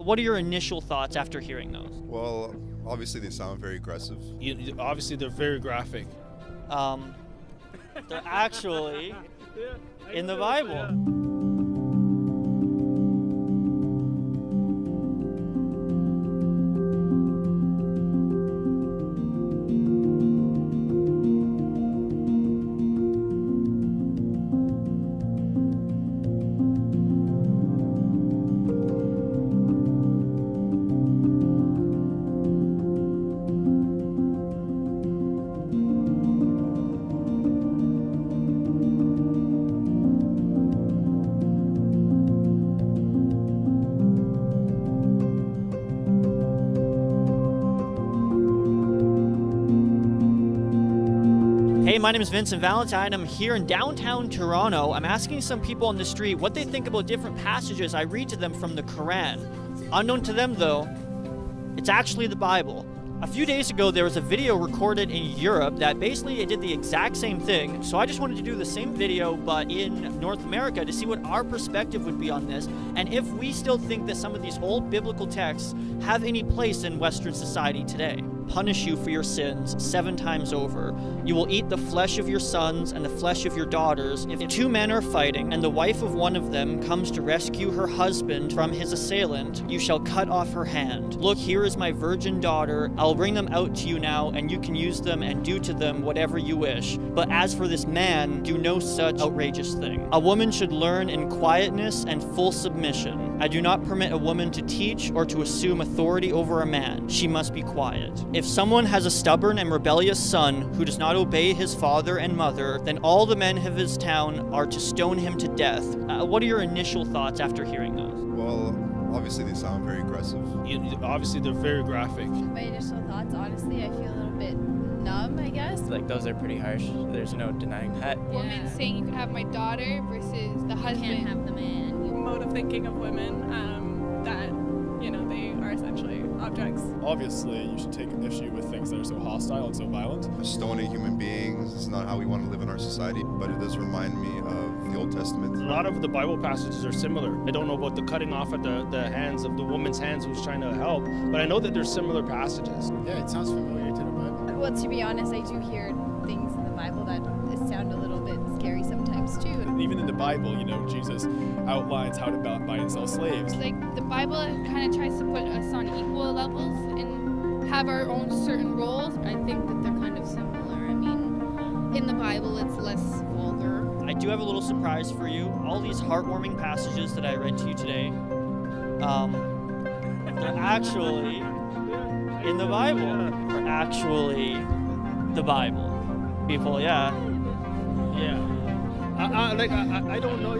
What are your initial thoughts after hearing those? Well, obviously they sound very aggressive. Obviously, they're very graphic. They're actually in the Bible. Hey, my name is Vincent Valentine. I'm here in downtown Toronto. I'm asking some people on the street what they think about different passages I read to them from the Quran. Unknown to them, though, it's actually the Bible. A few days ago, there was a video recorded in Europe that basically it did the exact same thing. So I just wanted to do the same video, but in North America, to see what our perspective would be on this, and if we still think that some of these old biblical texts have any place in Western society today. Punish you for your sins 7 times over. You will eat the flesh of your sons and the flesh of your daughters. If 2 men are fighting, and the wife of one of them comes to rescue her husband from his assailant, you shall cut off her hand. Look, here is my virgin daughter. I'll bring them out to you now, and you can use them and do to them whatever you wish. But as for this man, do no such outrageous thing. A woman should learn in quietness and full submission. I do not permit a woman to teach or to assume authority over a man. She must be quiet. If someone has a stubborn and rebellious son who does not obey his father and mother, then all the men of his town are to stone him to death. What are your initial thoughts after hearing those? Well, obviously they sound very aggressive. Obviously, they're very graphic. My initial thoughts, honestly, I feel a little bit numb, I guess. Like, those are pretty harsh. There's no denying that. Woman saying you could have my daughter versus the husband. You can't have the man. Mode of thinking of women that, they are essentially objects. Obviously, you should take issue with things that are so hostile and so violent. Stoning human beings is not how we want to live in our society, but it does remind me of the Old Testament. A lot of the Bible passages are similar. I don't know about the cutting off of the hands of the woman's hands who's trying to help, but I know that there's similar passages. Yeah, it sounds familiar to the Bible. Well, to be honest, I do hear things in the Bible that sound a little bit scary sometimes too. Even in the Bible, Jesus outlines how to buy and sell slaves. Like, the Bible kind of tries to put us on equal levels and have our own certain roles. I think that they're kind of similar. I mean, in the Bible, it's less vulgar. I do have a little surprise for you. All these heartwarming passages that I read to you today, they're actually in the Bible. They're actually the Bible. People, yeah. I don't know,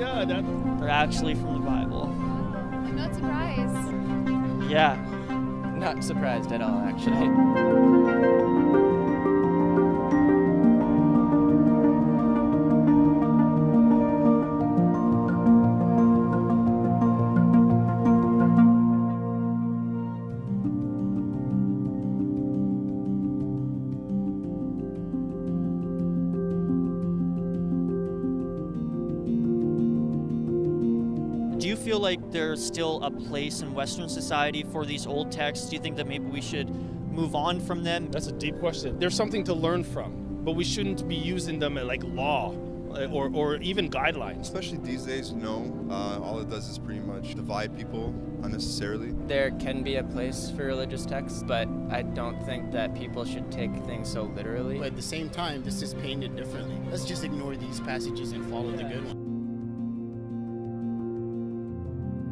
They're actually from the Bible. I'm not surprised. Yeah. Not surprised at all, actually. Do you feel like there's still a place in Western society for these old texts? Do you think that maybe we should move on from them? That's a deep question. There's something to learn from, but we shouldn't be using them like law or even guidelines. Especially these days, no. All it does is pretty much divide people unnecessarily. There can be a place for religious texts, but I don't think that people should take things so literally. But at the same time, this is painted differently. Let's just ignore these passages and follow the good one.